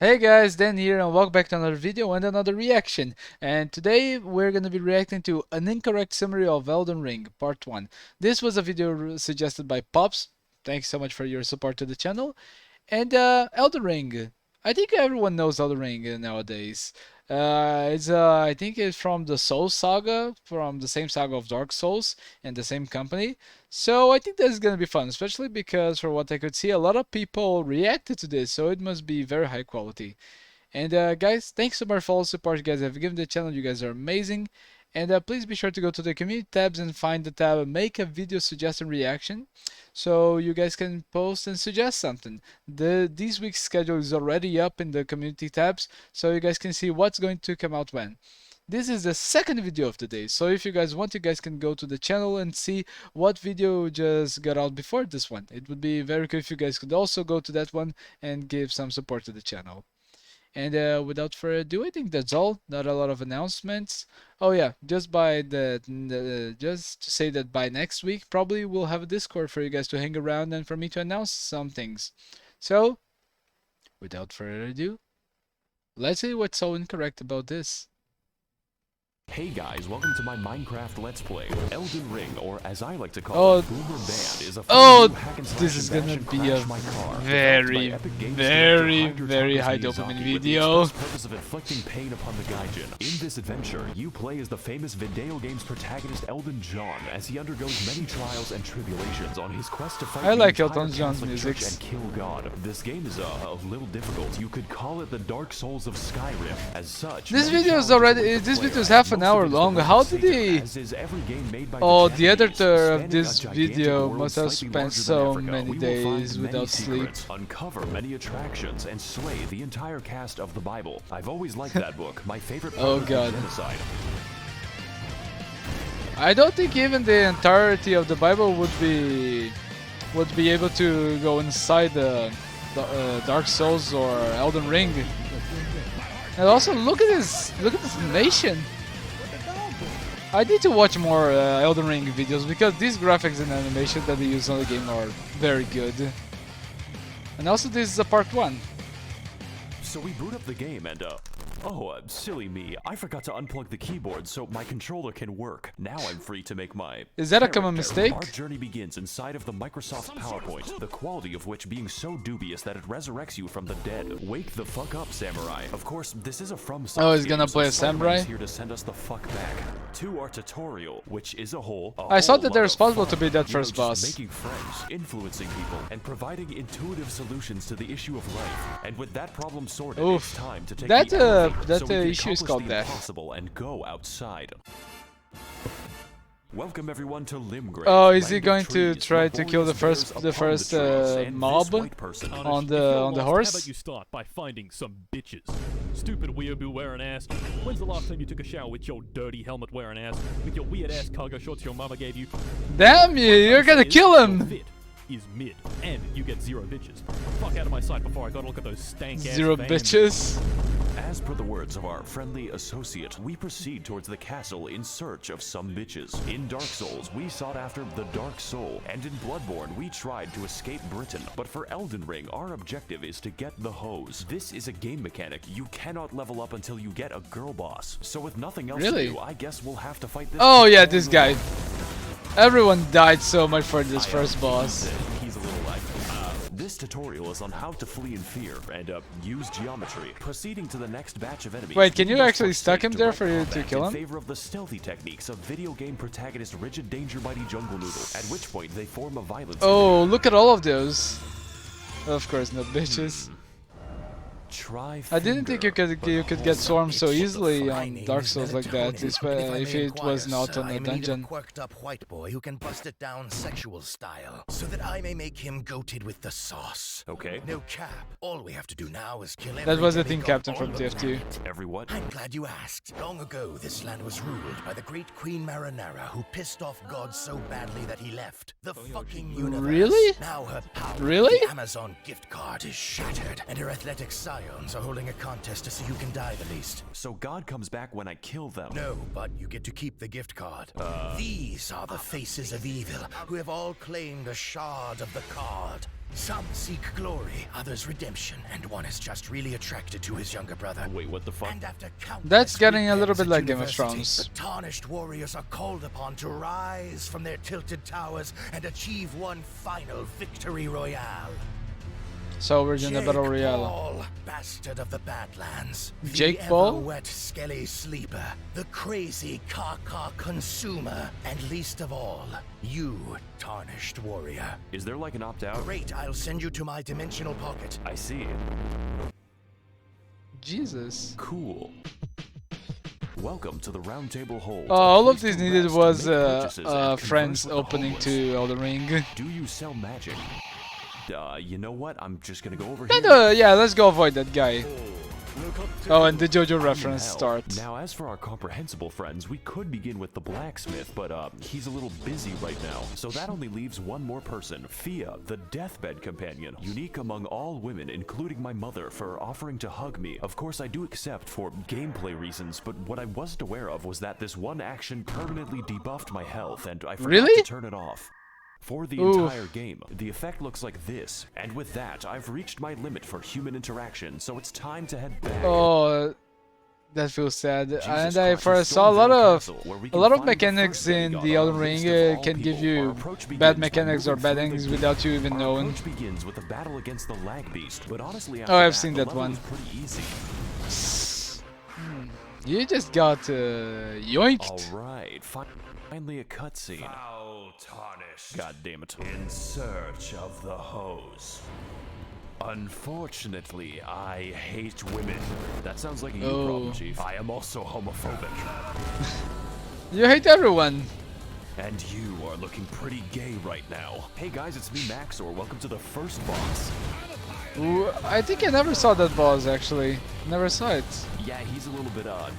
Hey guys, Dan here and welcome back to another video and another reaction. And today we're going to be reacting to an incorrect summary of Elden Ring, part 1. This was a video suggested by Pops. Thanks so much for your support to the channel. And Elden Ring. I think everyone knows Elden Ring nowadays. I think it's from the Souls saga, from the same saga of Dark Souls and the same company. So I think this is gonna be fun, especially because for what I could see, a lot of people reacted to this, so it must be very high quality. And guys, thanks so much for all the support you guys have given the channel. You guys are amazing. And please be sure to go to the community tabs and find the tab make a video suggestion reaction, so you guys can post and suggest something. This week's schedule is already up in the community tabs, so you guys can see what's going to come out when. This is the second video of the day, so if you guys want, you guys can go to the channel and see what video just got out before this one. It would be very cool if you guys could also go to that one and give some support to the channel. And without further ado, I think that's all. Not a lot of announcements. Oh yeah, just to say that by next week, probably we'll have a Discord for you guys to hang around and for me to announce some things. So, without further ado, let's see what's so incorrect about this. Hey guys, welcome to my Minecraft Let's Play. Elden Ring, or as I like to call it, Boomer Band, is a this is gonna be a very high dopamine video. Purpose of inflicting pain upon the Gaijin. In this adventure, you play as the famous video game's protagonist Elden John as he undergoes many trials and tribulations on his quest to fight Elton John's music and kill God. This game is a little difficult. You could call it the Dark Souls of Skyrim. As such, this video is half an hour long. How did he? Oh, the editor of this video must have spent so many days without sleep. Uncover many attractions and slay the entire cast of the Bible. I've always liked that book. My favorite part of genocide. I don't think even the entirety of the Bible would be able to go inside the Dark Souls or Elden Ring. And also look at this animation. I need to watch more Elden Ring videos because these graphics and animation that they use on the game are very good. And also this is a part 1. So we boot up the game and silly me, I forgot to unplug the keyboard so my controller can work. Now I'm free to make my... Is that a common mistake? Our journey begins inside of the Microsoft PowerPoint, the quality of which being so dubious that it resurrects you from the dead. Wake the fuck up, samurai. Of course, this is a FromSoft Oh, he's gonna play a samurai? Here to send us the fuck back to our tutorial, which is I thought that they're responsible to be that first boss. Making friends, influencing people, and providing intuitive solutions to the issue of life. And with that problem sorted, it's time to take that issue is called death. And go outside. Welcome everyone to Limgrave. Oh, is he going to try to kill the first mob on the horse? How about you start by finding some bitches? Stupid weeaboo wearing ass. When's the last time you took a shower with your dirty helmet wearing ass? With your weird ass cargo shorts your mama gave you? Damn you! You're gonna kill him! Fit is mid, and you get 0 bitches. Fuck out of my sight before I gotta look at those stank ass 0 bitches. As per the words of our friendly associate, we proceed towards the castle in search of some bitches. In Dark Souls, we sought after the Dark Soul, and in Bloodborne, we tried to escape Britain. But for Elden Ring, our objective is to get the hose. This is a game mechanic. You cannot level up until you get a girl boss. So with nothing else to do, I guess we'll have to fight this. Oh yeah, this guy. Everyone died so much for this first boss. He's a little like, this tutorial is on how to flee in fear and use geometry. Proceeding to the next batch of enemies. Wait, can you actually stuck him there for you to kill him? In favor of the stealthy techniques of video game protagonist Rigid Danger Mighty Jungle Noodle, at which point they form a violent... Oh, look at all of those. Of course, no bitches. I didn't think you could get swarmed so easily on Dark Souls like that, if it was not on a dungeon. Quirked up white boy who can bust it down sexual style, so that I may make him goated with the sauce. Okay. No cap. All we have to do now is kill That was the thing, Captain from TF2. Everyone. I'm glad you asked. Long ago, this land was ruled by the great Queen Marinara, who pissed off God so badly that he left the fucking universe. Really? Now her power, really? the Amazon gift card is shattered, and her athletic side biomes are holding a contest to see who can die the least. So God comes back when I kill them. No, but you get to keep the gift card. These are the faces of evil who have all claimed a shard of the card. Some seek glory, others redemption, and one is just really attracted to his younger brother. Wait, what the fuck? And after countless That's getting a little weekends bit at like Game of university, Thrones. the tarnished warriors are called upon to rise from their tilted towers and achieve one final victory royale. So we're doing the Battle Royale. Paul, bastard of the Badlands. Jake the Paul? wet skelly sleeper. The crazy caca consumer. And least of all, you, tarnished warrior. Is there like an opt-out? Great, I'll send you to my dimensional pocket. I see. Jesus. Cool. Welcome to the round table hold. All of Please this needed congrats was to make purchases and friends converse with the opening homeless. to Elden Ring. Do you sell magic? You know what? I'm just gonna go over And, here. yeah, let's go avoid that guy. Oh, and the JoJo I'm reference hell. starts. Now, as for our comprehensible friends, we could begin with the blacksmith, but he's a little busy right now. So that only leaves one more person, Fia, the deathbed companion, unique among all women, including my mother, for offering to hug me. Of course, I do accept for gameplay reasons, but what I wasn't aware of was that this one action permanently debuffed my health, and I forgot Really? to turn it off. For the Oof. entire game, the effect looks like this, and with that, I've reached my limit for human interaction, so it's time to head back. Oh, that feels sad. Jesus And I Christ, first saw a lot Stormvale of Castle, where we a can lot of find the mechanics first in demigod the on Elden our Ring list of all can give people. Our you approach begins bad by mechanics or moving bad through the endings gate. without you even Our knowing. approach begins with a battle against the lag beast, but honestly, after Oh, I've that, seen the that level one. is pretty easy. You just got yoinked. All right, finally a cutscene. Foul tarnished. God damn it. In search of the hose. Unfortunately, I hate women. That sounds like a you Oh. problem, Chief. I am also homophobic. You hate everyone. And you are looking pretty gay right now. Hey guys, it's me, Maxor. Welcome to the first boss. Ooh, I think I never saw that boss actually. Never saw it. Yeah, he's a little bit dumb.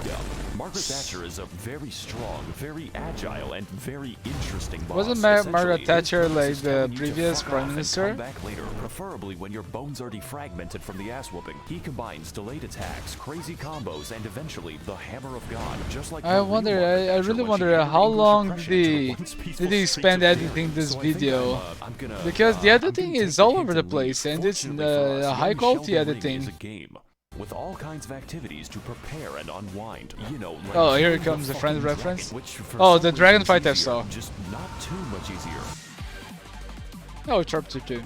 Margaret Thatcher is a very strong, very agile, and very interesting boss. Wasn't Essentially, Margaret his Thatcher purpose like is the telling you to previous fuck Prime off and Minister? Come back later, preferably when your bones are defragmented from the ass whooping. He combines delayed attacks, crazy combos, and eventually the Hammer of God, just like I the wonder. real Margaret I Thatcher really when she wonder ended how English long oppression did to the he once peaceful spend streets of editing Europe. this So I think video? I'm gonna, Because the I'm editing gonna is take all the over hint the and place, leave. and it's Fortunately for us, high young quality Sheldon Ring editing. is a game with all kinds of activities to prepare and unwind. You know, like Oh, here killing comes the fucking friend dragon, reference. which for Oh, some the dragon reason fight I is easier, saw. Just not too much easier. Oh, Chapter 2.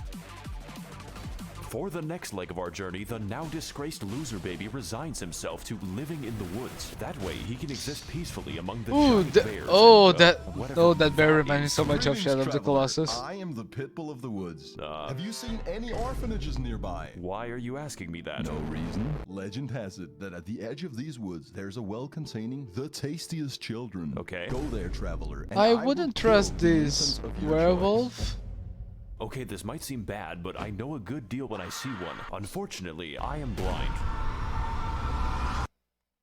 For the next leg of our journey, the now disgraced loser baby resigns himself to living in the woods. That way, he can exist peacefully among the Ooh, giant the, bears oh, and, that, whatever oh, that bear that reminds me is. so much of Greetings, Shadow of the traveler. Colossus. I am the Pitbull of the Woods. Uh, Have you seen any orphanages nearby? Why are you asking me that? No reason. Legend has it that at the edge of these woods, there's a well containing the tastiest children. Okay. Go there, traveler. And I will wouldn't kill trust the this innocence of your werewolf. choice. Okay, this might seem bad, but I know a good deal when I see one. Unfortunately, I am blind.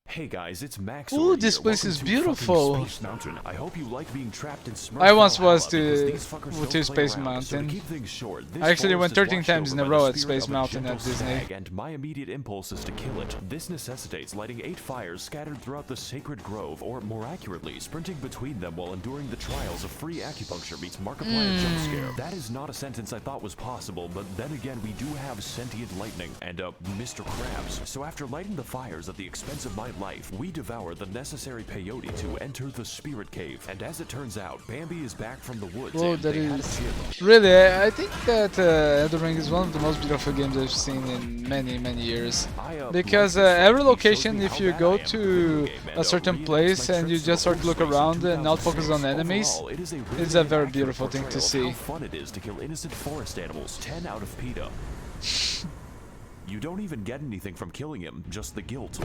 Hey guys, it's Max. Ooh, over this here. place Welcome is to beautiful. fucking Space Mountain. I hope you like being trapped in Smurf I once Valhalla, was because to- these fuckers to don't play Space around. So to Mountain. keep things short, this I actually forest went is 13 watched times in over a by row the at spirit Space of a Mountain at gentle Disney. stag, and my immediate impulse is to kill it. This necessitates lighting 8 fires scattered throughout the sacred grove, or more accurately, sprinting between them while enduring the trials of free acupuncture meets Markiplier jump scare. That is not a sentence I thought was possible, but then again, we do have sentient lightning and Mr. Krabs. So after lighting the fires at the expense of my life, we devour the necessary peyote to enter the spirit cave. And as it turns out, Bambi is back from the woods. Whoa, and that they had a is gym. really. I think that Elden Ring is one of the most beautiful games I've seen in many years. Because every location, if you go to a certain place and you just start to look around and not focus on enemies, it's a very beautiful thing to see. How fun it is to kill innocent forest animals. 10 out of PETA. You don't even get anything from killing him, just the guilt.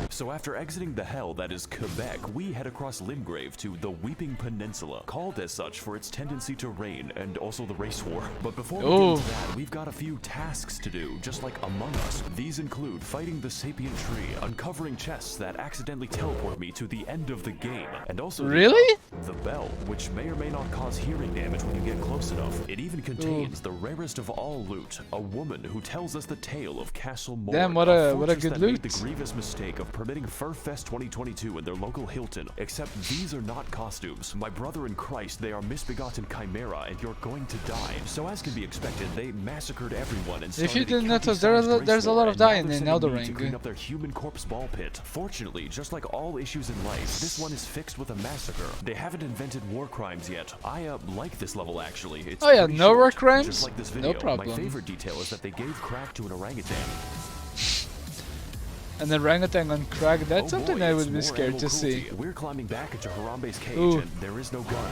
So after exiting the hell that is Quebec, we head across Limgrave to the Weeping Peninsula, called as such for its tendency to rain and also the race war. But before we get into that, we've got a few tasks to do, just like Among Us. These include fighting the sapient tree, uncovering chests that accidentally teleport me to the end of the game, and also the bell, which may or may not cause hearing damage when you get close enough. It even contains the rarest of all loot, a woman who tells us the tale of Castle Morn. Damn, what a good loot. The grievous mistake of permitting Furfest 2022 in their local Hilton, except these are not costumes. My brother in Christ, they are misbegotten chimera, and you're going to die. So as can be expected, they massacred everyone and if you didn't notice, there's a lot of dying in Elden Ring. To clean up their human corpse ball pit. Fortunately, just like all issues in life, this one is fixed with a massacre. They haven't invented war crimes yet. I like this level actually. It's oh yeah, no short, war crimes? just like this video. No problem. My favorite detail is that they gave crack to an orangutan. An orangutan on crack, that's something boy, I it's would be more scared to animal see. cruelty. We're climbing back into Harambe's cage Ooh. and there is no gun.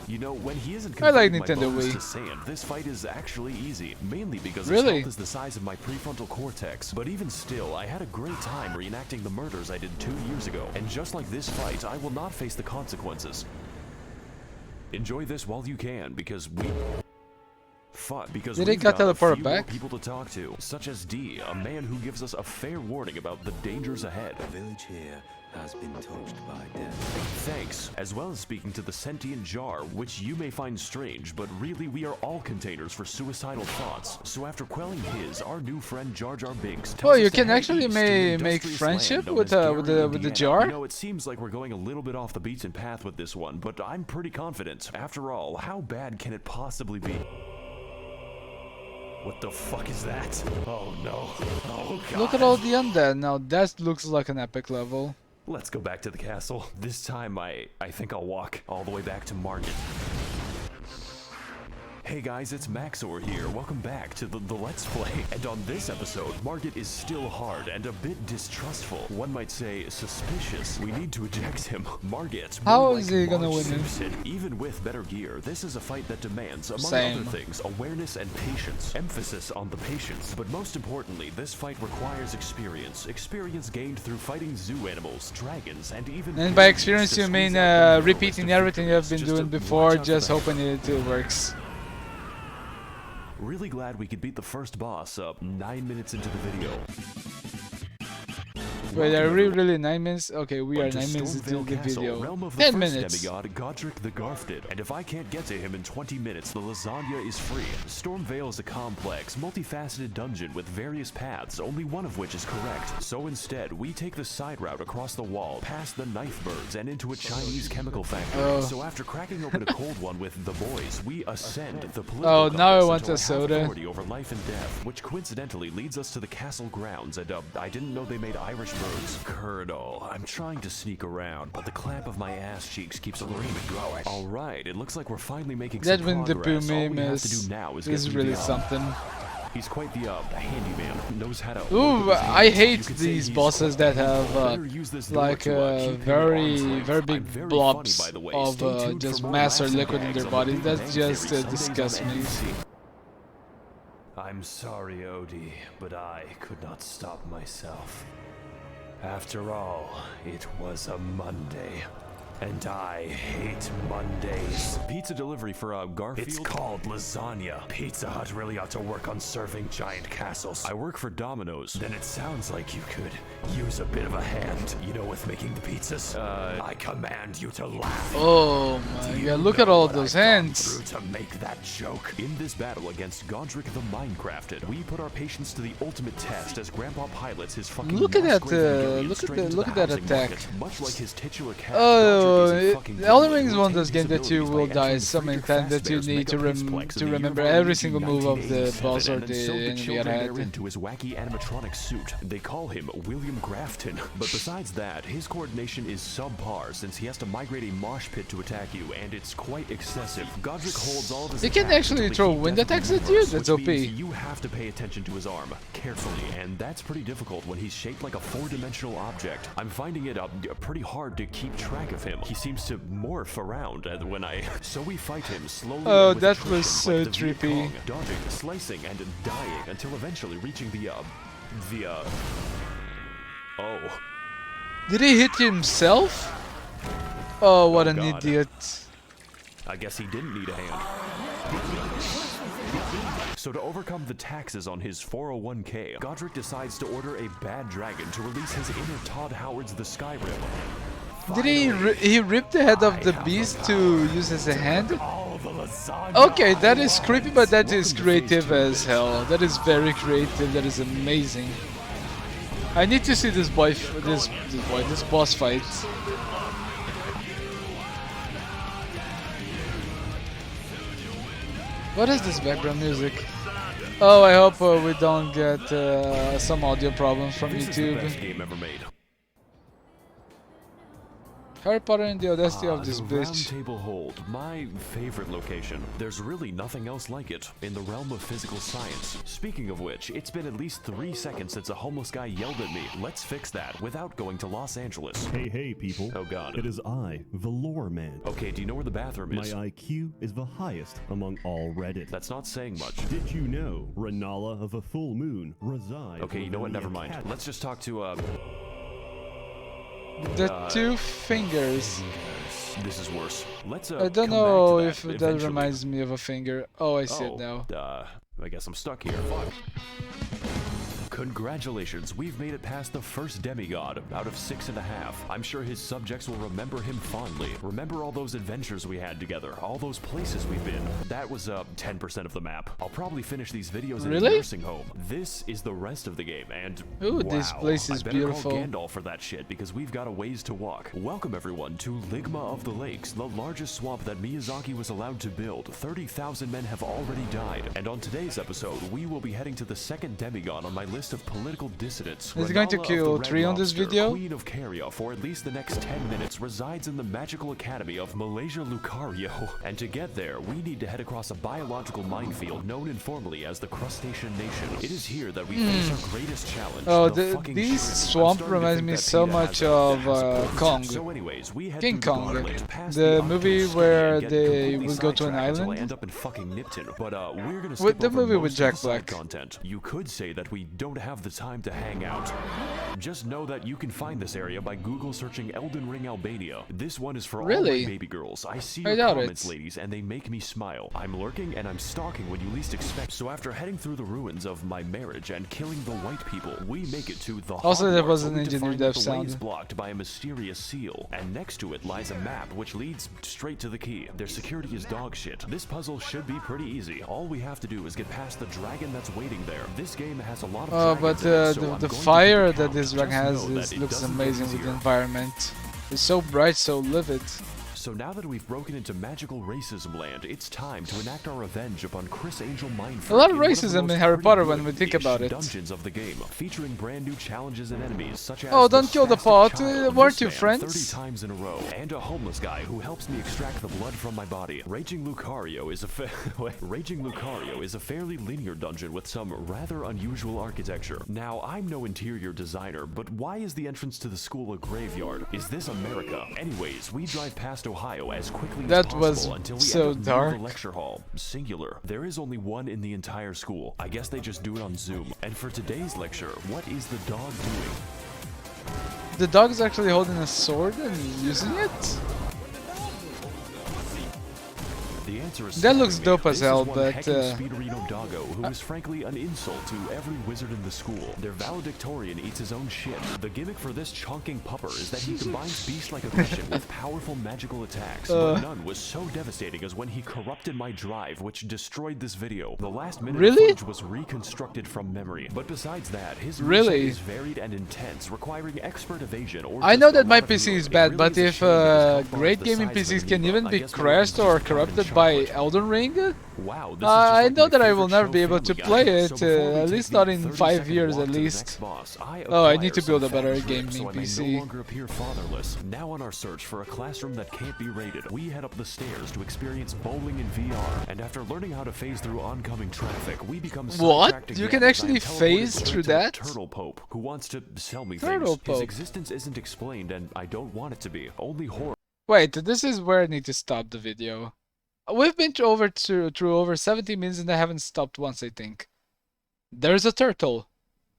You know, when he isn't I like converting my Nintendo bones Wii. to sand, this fight is actually easy, mainly because Really? his health is the size of my prefrontal cortex. But even still, I had a great time reenacting the murders I did 2 years ago. And just like this fight, I will not face the consequences. Enjoy this while you can, because we... Fun, because Did we've it got got a few teleported more back? people to talk to, such as D, a man who gives us a fair warning about the dangers ahead. The village here has been touched by death. Thanks, as well as speaking to the sentient jar, which you may find strange, but really we are all containers for suicidal thoughts. So after quelling his, our new friend Jar Jar Binks tells Oh, us you to can head actually east to the make industrious friendship land known with as with Gary, the Indiana. jar? You know, it seems like we're going a little bit off the beaten path with this one, but I'm pretty confident. After all, how bad can it possibly be? What the fuck is that? Oh no. Oh god. Look at all the undead. Now that looks like an epic level. Let's go back to the castle. This time I think I'll walk all the way back to Margit. Hey guys, it's Maxor here. Welcome back to the Let's Play. And on this episode, Margit is still hard and a bit distrustful. One might say suspicious. We need to eject him. Margit. How more is like he gonna Marge win him? Simpson. Even with better gear, this is a fight that demands, among Same. other things, awareness and patience. Emphasis on the patience. But most importantly, this fight requires experience. Experience gained through fighting zoo animals, dragons, and even... And by pigs experience to you mean squeeze out the repeating narrowest of everything you have been victories. doing Just before, watch out for just that. hoping it works. Really glad we could beat the first boss up 9 minutes into the video. Wait, are we really 9 minutes? Okay, we are To 9 minutes into Stormvale the Castle, video. realm of the 10 first minutes. demigod, Godrick the Garfted. And if I can't get to him in 20 minutes, the lasagna is free. Stormvale is a complex, multifaceted dungeon with various paths, only one of which is correct. So instead, we take the side route across the wall, past the knife birds, and into a Chinese chemical factory. Oh. So after cracking open a cold one with the boys, we ascend the political Oh, now I compass want until a I have soda. authority over life and death, which coincidentally leads us to the castle grounds, and I didn't know they made Irish birds. Colonel, I'm trying to sneak around, but the clamp of my ass cheeks keeps a green growing. Alright, it looks like we're finally making That some Winnie the Pooh progress. All meme we have to is do now is is get really the, something. He's quite the handyman, knows how to work Ooh, with his I hands. hate You could say these he's bosses quite that have better use this door like to, keep him at very arm's length. very I'm big very blobs funny, by the way. of Stay tuned just for more mass or laughs and liquid in gags their on bodies. Big That Bang just Theory, Sundays disgusts on me. NBC. I'm sorry, Odie, but I could not stop myself. After all, it was a Monday. And I hate Mondays. Pizza delivery for Garfield. It's called lasagna. Pizza Hut really ought to work on serving giant castles. I work for Domino's. Then it sounds like you could use a bit of a hand, you know, with making the pizzas. I command you to laugh. Oh my Do you god, look at know all what those I've gone hands. through to make that joke? In this battle against Godrick the Minecrafted, we put our patience to the ultimate test as Grandpa pilots his fucking Look at that, mass-grave Hungarian look at straight the- into look the at that housing attack. market. Much like his titular cat, Oh, Godrick is a fucking Elden gremlin Ring is who one of those obtains games that you abilities by will entering die so many Friedrich times that you Fazbear's need to Megaplex in the year remember of every our single Lady move of the 1987, boss or and the so the enemy children ahead. are into his wacky animatronic suit. They call him William Grafton. But besides that, his coordination is subpar since he has to migrate a mosh pit to attack you, and it's quite excessive. Godrick holds all of his He can attacks actually until they throw keep wind death attacks in at you? reverse, That's which OP. means you have to pay attention to his arm carefully, and that's pretty difficult when he's shaped like a four-dimensional object. I'm finding it pretty hard to keep track of him. He seems to morph around when I... So we fight him slowly. Oh, and with that attrition, was so like the Viet trippy. Cong, dodging, slicing, and dying until eventually reaching the Oh. Did he hit himself? Oh, what an God. idiot. I guess he didn't need a hand. So to overcome the taxes on his 401k, Godrick decides to order a bad dragon to release his inner Todd Howard's The Skyrim. Did he rip the head of the beast to use as a hand? Okay, that is creepy, but that is creative as hell. That is very creative. That is amazing. I need to see this this boss fight. What is this background music? Oh, I hope we don't get some audio problems from This is the YouTube. best game ever made. Harry Potter and the Audacity of this the bitch. Round Table Hold, my favorite location. There's really nothing else like it in the realm of physical science. Speaking of which, it's been at least 3 seconds since a homeless guy yelled at me. Let's fix that without going to Los Angeles. Hey, people. Oh God. It is I, the Lore Man. Okay, do you know where the bathroom My is? IQ is the highest among all Reddit. That's not saying much. Did you know Renala of a full moon resides? Okay, you know what? within the Never mind. academy? Let's just talk to, The 2 fingers. This is worse. Let's, I don't come back to know that if that eventually. reminds me of a finger. Oh, I see it Oh, now. I guess I'm stuck here. Fuck. Congratulations, we've made it past the first demigod out of 6.5. I'm sure his subjects will remember him fondly. Remember all those adventures we had together, all those places we've been. That was 10% of the map. I'll probably finish these videos in a Really? nursing home. This is the rest of the game, and Ooh, this wow, place is I better beautiful. call Gandalf for that shit because we've got a ways to walk. Welcome everyone to Ligma of the Lakes, the largest swamp that Miyazaki was allowed to build. 30,000 men have already died, and on today's episode, we will be heading to the second demigod on my list of political dissidents. Is he going to Renala of kill the Red 3 on this Lobster, video? Queen of Caria, for at least the next 10 minutes, resides in the magical academy of Malaysia Lucario. And to get there, we need to head across a biological minefield known informally as the Crustacean Nation. It is here that we face our greatest challenge. Oh, the fucking this shrimp. I'm swamp starting to reminds think me that so PETA much has of a- Kong. So anyways, we head King through Kong, the gauntlet, past the Octo movie City where and get they completely would go to an sidetracked until I island. end up in fucking Nipton. But we're gonna With skip the over movie with most Jack of the side Black. content. You could say that we don't have the time to hang out. Just know that you can find this area by Google searching Elden Ring Albania. This one is for all Really? my baby girls. I see I your doubt comments, it. ladies, and they make me smile. I'm lurking and I'm stalking when you least expect. So after heading through the ruins of my marriage and killing the white people, we make it to the Also, there Hogwarts, was an only to engineer find dev that the way sound. is blocked by a mysterious seal, and next to it lies a map which leads straight to the key. Their security is dog shit. This puzzle should be pretty easy. All we have to do is get past the dragon that's waiting there. This game has a lot of Oh, dragons but in it, so the I'm going to fire keep that count. this dragon Just has know that it looks doesn't get amazing with the easier. environment. It's so bright, so livid. So now that we've broken into magical racism land, it's time to enact our revenge upon Chris Angel Mindfreak. A lot of in one the racism in most Harry Potter when pretty we think good-ish about it. Dungeons of the game, featuring brand new challenges and enemies such as Oh, don't kill the spastic pot, child, weren't this you man friends? 30 times in a row, and a homeless guy who helps me extract the blood from my body. Raging Lucario is a fairly linear dungeon with some rather unusual architecture. Now, I'm no interior designer, but why is the entrance to the school a graveyard? Is this America? Anyways, we drive past Ohio as quickly as That possible was until we so end up near dark. the lecture hall. Singular. There is only one in the entire school. I guess they just do it on Zoom. And for today's lecture, what is the dog doing? The dog is actually holding a sword and using it? The answer is That looks staggering. dope as This hell, is one but, heckin' Speederino doggo who is frankly an insult to every wizard in the school. Their valedictorian eats his own shit. The gimmick for this chonking pupper is that he combines beast-like aggression with powerful magical attacks, but none was so devastating as when he corrupted my drive, which destroyed this video. The last minute Really? footage was reconstructed from memory, but besides that, his Really? moveset is varied and intense, requiring expert evasion or I just know a that my lot of PC healing. is It bad, really but is a if shame that his great the gaming size of PCs an can amoeba. even I be guess crashed maybe or he's covered in corrupted by chocolate. Elden Ring, Wow, this is I like know my that I will favorite never show be able to Family Guy. play So it, before we at take least the not in 30 5 second years walk at to the least. next boss, Oh, I acquire need to some build a fat better drip gaming so I may PC. no longer appear fatherless. Now on our search for a classroom that can't be raided, we head up the stairs to experience bowling in VR. And after learning how to phase through oncoming traffic, we become What? sidetracked You again can as I actually am teleported phase straight through to the that? Turtle Pope, who wants to sell me Turtle things. His Pope. existence isn't explained, and I don't want it to be. Only horror. Wait, this is where I need to stop the video. We've been through over 70 minutes and I haven't stopped once, I think. There's a turtle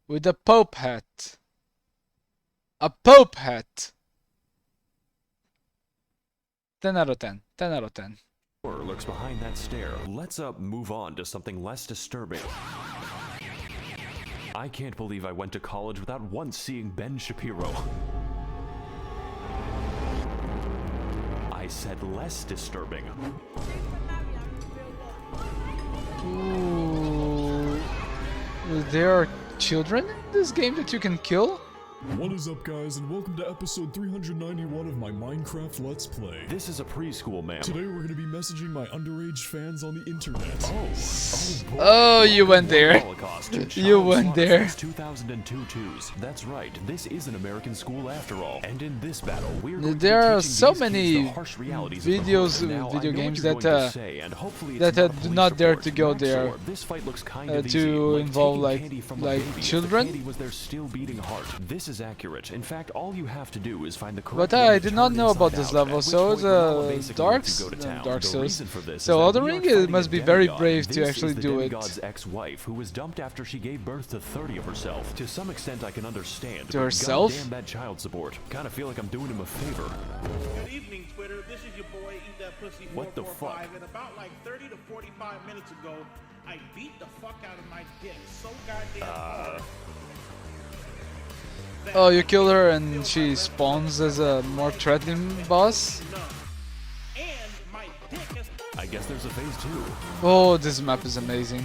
with a Pope hat. A Pope hat. 10 out of 10. 10 out of 10. Horror lurks behind that stare. Let's move on to something less disturbing. I can't believe I went to college without once seeing Ben Shapiro. I said less disturbing. Ooh. There are children in this game that you can kill? What is up, guys, and welcome to episode 391 of my Minecraft Let's Play. This is a preschool, ma'am. Today we're going to be messaging my underage fans on the internet. Oh, you went there. You went there. 2002 twos. That's right. This is an American school after all. And in this battle, we're going There to be are teaching so these many kids the harsh realities of the videos, hood. Now, I video know what games you're that going to say, and hopefully it's that not a do police not dare report. to go there Maxor, this fight looks kind of easy, to like involve taking candy like from a baby if the children. candy was their still beating heart. This is accurate. In fact, all you have to do is find the correct But one I to did not turn know about inside this out, level, at which so it's point Raya basically Dark lets you go to town. Dark The Souls. reason for this So is that Elden we are Ring fighting must a be very demigod. brave to This actually is the do it. demigod's ex-wife, who was dumped after she gave birth to 30 of herself. To some extent, I can understand. To but herself? Goddamn that child support. Kind of feel like I'm doing him a favor. Good evening, Twitter. This is your boy, Eat That Pussy What the 445, fuck? and about like 30 to 45 minutes ago, I beat the fuck out of my dick so goddamn hard. Oh, you kill her and she spawns as a more threatening boss? And my dick is I guess there's a phase 2. Oh, this map is amazing. to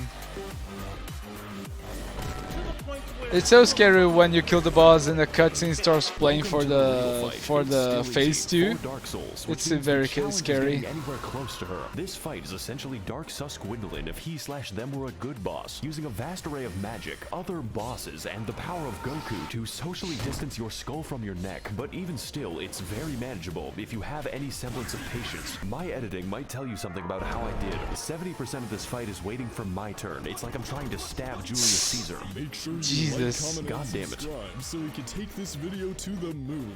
the point where It's so scary when you kill the boss and the cutscene starts playing for the phase 2. Dark Souls, It's which means very the challenge is scary. getting anywhere close to her. This fight is essentially Dark Susquindlin if he/them were a good boss, using a vast array of magic, other bosses, and the power of Goku to socially distance your skull from your neck. But even still, it's very manageable if you have any semblance of patience. My editing might tell you something about how I did. 70% of this fight is waiting for my turn. It's like I'm trying to stab Julius Caesar. Make sure you Jesus. like, comment, God and damn it. subscribe so we can take this video to the moon.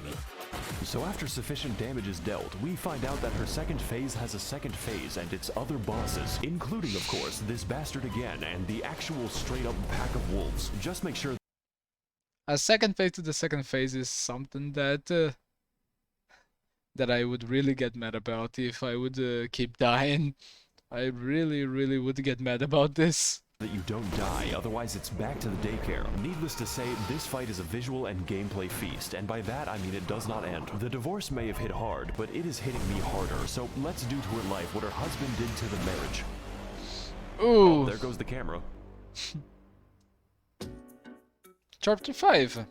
So after sufficient damage is dealt, we find out that her second phase has a second phase and its other bosses, including, of course, this bastard again and the actual straight-up pack of wolves. Just make sure A second phase to the second phase is something that that I would really get mad about if I would keep dying. I really would get mad about this. that you don't die, otherwise it's back to the daycare. Needless to say, this fight is a visual and gameplay feast, and by that I mean it does not end. The divorce may have hit hard, but it is hitting me harder, so let's do to her life what her husband did to the marriage. Ooh, There goes the camera. chapter 5.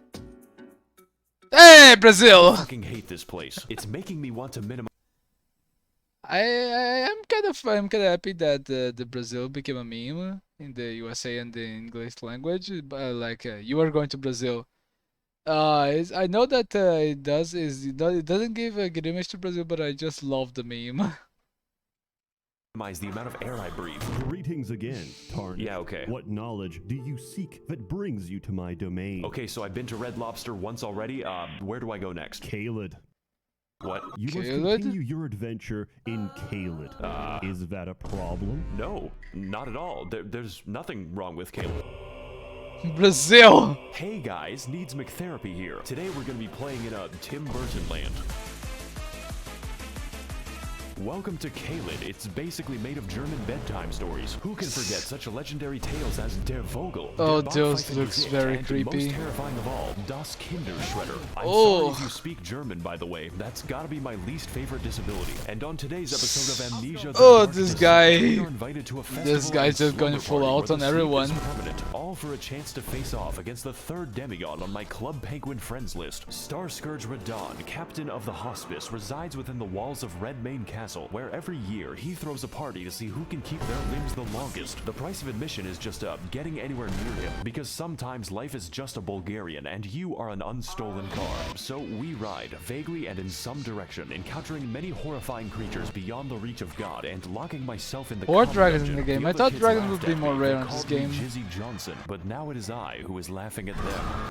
Hey, Brazil! I fucking hate this place. It's making me want to minimize. I'm kind of happy that the Brazil became a meme in the USA and the English language. Like you are going to Brazil. I know that it doesn't give a good image to Brazil, but I just love the meme. The amount of air I breathe. Greetings again, Tarnished. Yeah, okay. What knowledge do you seek that brings you to my domain? Okay, so I've been to Red Lobster once already. Where do I go next? Caelid. What? You must Caelid? continue your adventure in Caelid. Is that a problem? No, not at all. There's nothing wrong with Caleb. Brazil! Hey guys, needs McTherapy here. Today we're gonna be playing in a Tim Burton land. Welcome to Caelid. It's basically made of German bedtime stories. Who can forget such legendary tales as Der Vogel? Oh, Der those Bachpfeife looks Gesicht, very and creepy. most terrifying of all, Das Kinderschredder. I'm Oh. sorry if you speak German, by the way. That's gotta be my least favorite disability. And on today's episode of Amnesia, the Oh, Darkness, this guy. we are invited to a This guy's festival just going and full slumber out party on where the sleep everyone. is permanent, all for a chance to face off against the third demigod on my Club Penguin friends list. Starscourge Radahn, captain of the hospice, resides within the walls of Redmane Castle, where every year he throws a party to see who can keep their limbs the longest. The price of admission is just getting anywhere near him, because sometimes life is just a Bulgarian and you are an unstolen car. So we ride, vaguely and in some direction, encountering many horrifying creatures beyond the reach of God and locking myself in the More common dragons in dungeon. the game. The I other thought kids dragons laughed would be at more me. rare They in this called me game. Jizzy Johnson, but now it is I who is laughing at them.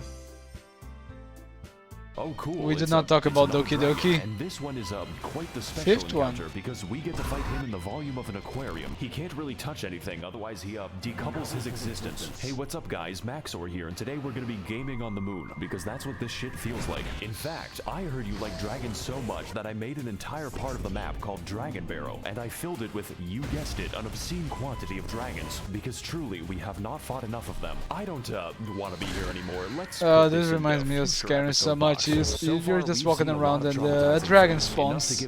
Oh, cool. We did it's not talk about another Doki dragon, Doki. And this one is quite the special Fifth one. encounter because we get to fight him in the volume of an aquarium. He can't really touch anything, otherwise he decouples his existence. Hey, what's up, guys? Maxor here, and today we're gonna be gaming on the moon because that's what this shit feels like. In fact, I heard you like dragons so much that I made an entire part of the map called Dragon Barrow, and I filled it with, you guessed it, an obscene quantity of dragons because truly we have not fought enough of them. I don't want to be here anymore. Let's. This reminds me of Skyrim so much. You're just walking around and a dragon spawns.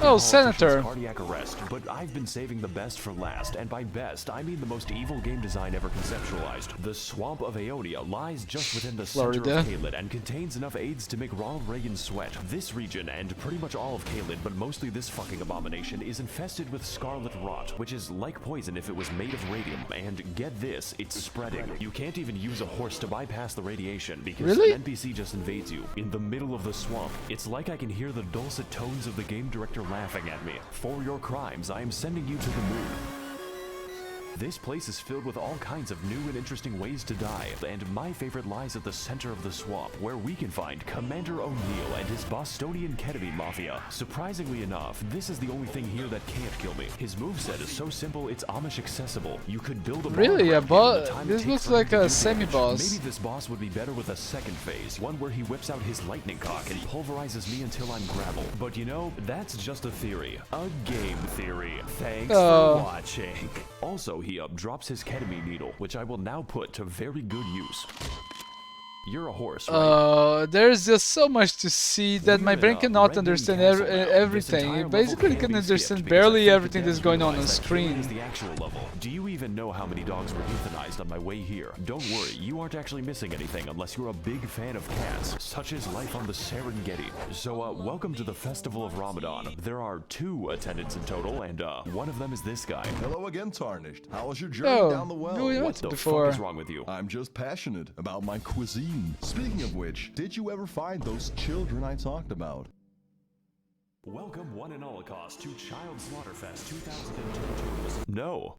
Oh, Senator! Cardiac arrest, but I've been saving the best for last, and by best, I mean the most evil game design ever conceptualized. The Swamp of Aeonia lies just within the center of Caelid and contains enough aids to make Ronald Reagan sweat. This region, and pretty much all of Caelid, but mostly this fucking abomination, is infested with scarlet rot, which is like poison if it was made of radium, and get this, it's spreading. You can't even use a horse to bypass the radiation because an NPC just invades you in the middle of the swamp. It's like I can hear the dulcet tones of the game director laughing at me. For your crimes, I am sending you to the moon. This place is filled with all kinds of new and interesting ways to die, and my favorite lies at the center of the swamp, where we can find Commander O'Neill and his Bostonian ketamine mafia. Surprisingly enough, this is the only thing here that can't kill me. His moveset is so simple it's Amish accessible. You could build a this looks like a semi-boss. Maybe this boss would be better with a second phase, one where he whips out his lightning cock and pulverizes me until I'm gravel. But you know, that's just a theory. A game theory. Thanks for watching. Also, he drops his ketamine needle, which I will now put to very good use. You're a horse, right? There's just so much to see that my brain cannot understand everything. It basically can understand barely everything that's going on screen. The actual level. Do you even know how many dogs were euthanized on my way here? Don't worry, you aren't actually missing anything unless you're a big fan of cats, such as life on the Serengeti. So, welcome to the Festival of Ramadan. There are 2 attendants in total, and one of them is this guy. Hello again, Tarnished. How was your journey down the well? What the fuck is wrong with you? I'm just passionate about my cuisine. Speaking of which, did you ever find those children I talked about? Welcome one and all cost to Child Slaughterfest 2022. No.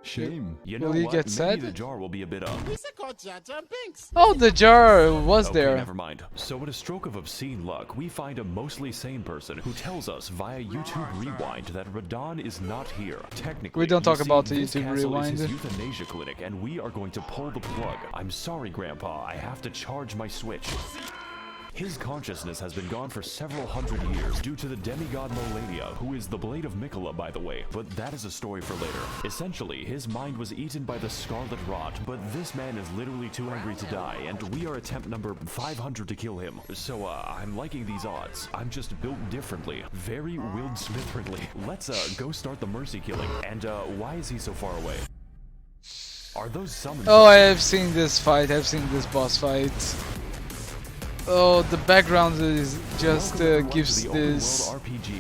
Shame. You know will he what? get Maybe sad? the jar will be a bit up. Oh, the jar was there. Never mind. So with a stroke of obscene luck, we find a mostly sane person who tells us via YouTube Rewind that Radahn is not here. Technically, we don't talk about the this YouTube castle Rewind. Is his euthanasia clinic, and we are going to pull the plug. I'm sorry, Grandpa. I have to charge my Switch. His consciousness has been gone for several hundred years due to the demigod Molania, who is the Blade of Mikola, by the way, but that is a story for later. Essentially, his mind was eaten by the Scarlet Rot, but this man is literally too angry to die, and we are attempt number 500 to kill him. So, I'm liking these odds. I'm just built differently. Very Will Smith-friendly. Let's, go start the mercy killing. And, why is he so far away? Are those summons? Oh, I have seen this fight. I've seen this boss fight. Oh, the background is just gives this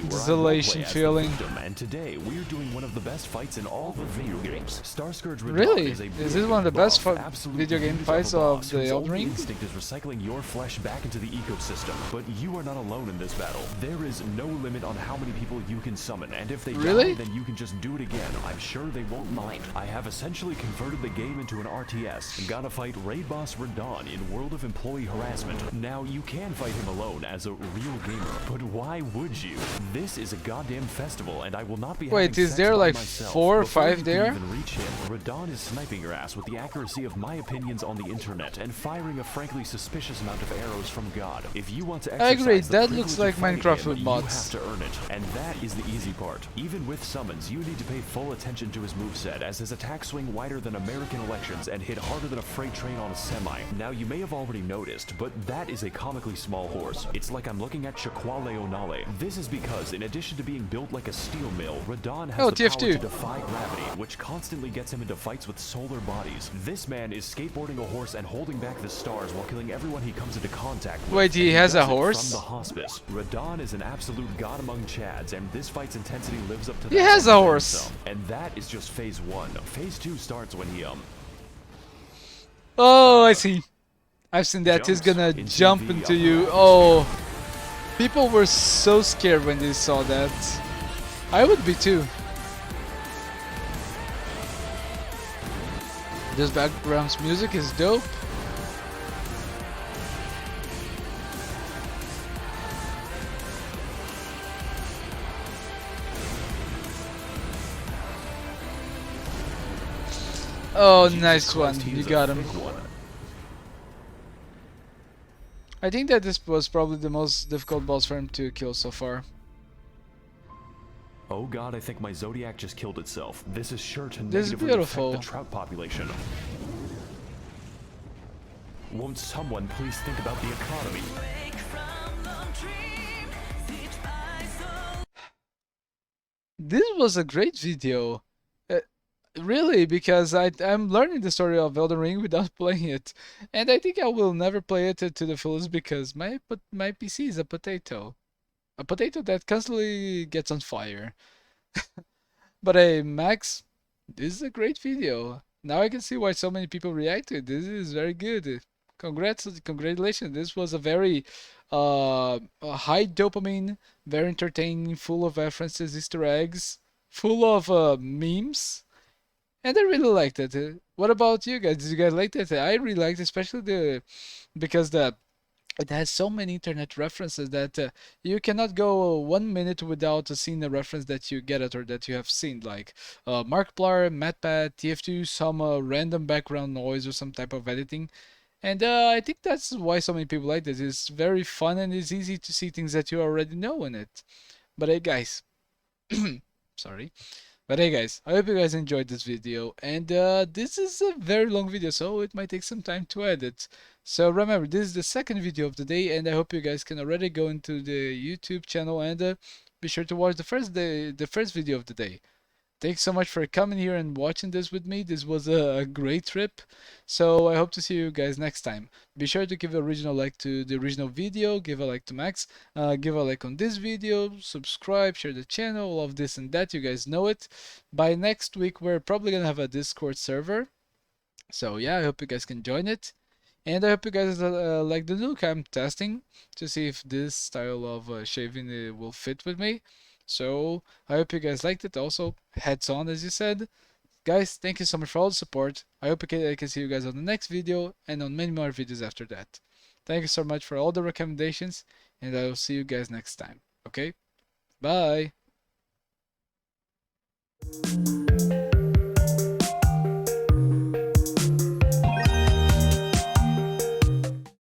desolation feeling. And today we're doing one of the best fights in all the video games. Starscourge really? Is this one of the best video game fights of the Elden Ring? Instinct is recycling your flesh back into the ecosystem, but you are not alone in this battle. There is no limit on how many people you can summon, and if they die, then you can just do it again. I'm sure they won't mind. I have essentially converted the game into an RTS and gotta fight raid boss Radahn in World of Employee Harassment. Now, you can fight him alone as a real gamer, but why would you? This is a goddamn festival, and I will not be Wait, is there like 4 or 5 there? Even reach him. Radahn is sniping your ass with the accuracy of my opinions on the internet and firing a frankly suspicious amount of arrows from God. If you want to exercise I agree, that looks like Minecraft with mods. You have to earn it, and that is the easy part. Even with summons, you need to pay full attention to his moveset, as his attacks swing wider than American elections and hit harder than a freight train on a semi. Now, you may have already noticed, but that is a comically small horse. It's like I'm looking at Shaquale Onale. This is because, in addition to being built like a steel mill, Radahn has the power to defy gravity, which constantly gets him into fights with solar bodies. This man is skateboarding a horse and holding back the stars while killing everyone he comes into contact with. Wait, he has a horse? From the hospice. Radahn is an absolute god among Chads, and this fight's intensity lives up to that. He has a horse! And that is just phase 1. Phase 2 starts when he, Oh, I see. I've seen that. He's gonna jump into you. Oh, people were so scared when they saw that. I would be too. This background music is dope. Oh, Jesus nice one. Christ, he You is a got him. thick one. I think that this was probably the most difficult boss for him to kill so far. Oh god, I think my Zodiac just killed itself. This is sure to This is negatively affect the beautiful. trout population. Won't someone please think about the economy? This was a great video. Really, because I'm learning the story of Elden Ring without playing it, and I think I will never play it to the fullest because my PC is a potato that constantly gets on fire. But hey, Max, this is a great video. Now I can see why so many people react to it. This is very good. Congratulations. This was a very a high dopamine, very entertaining, full of references, Easter eggs, full of memes. And I really liked it. What about you guys? Did you guys like it? I really liked it, especially because it has so many internet references that you cannot go 1 minute without seeing a reference that you get it or that you have seen, like Markiplier, MatPat, TF2, some random background noise or some type of editing. And I think that's why so many people like this. It's very fun and it's easy to see things that you already know in it. But hey, guys, sorry. But hey guys, I hope you guys enjoyed this video, and this is a very long video, so it might take some time to edit. So remember, this is the second video of the day, and I hope you guys can already go into the YouTube channel and be sure to watch the first video of the day. Thanks so much for coming here and watching this with me. This was a great trip. So I hope to see you guys next time. Be sure to give an original like to the original video, give a like to Max, give a like on this video, subscribe, share the channel, all of this and that, you guys know it. By next week, we're probably gonna have a Discord server. So yeah, I hope you guys can join it. And I hope you guys like the look I'm testing to see if this style of shaving will fit with me. So I hope you guys liked it. Also, heads on as you said. Guys, thank you so much for all the support. I hope I can see you guys on the next video and on many more videos after that. Thank you so much for all the recommendations, and I will see you guys next time. Okay? Bye!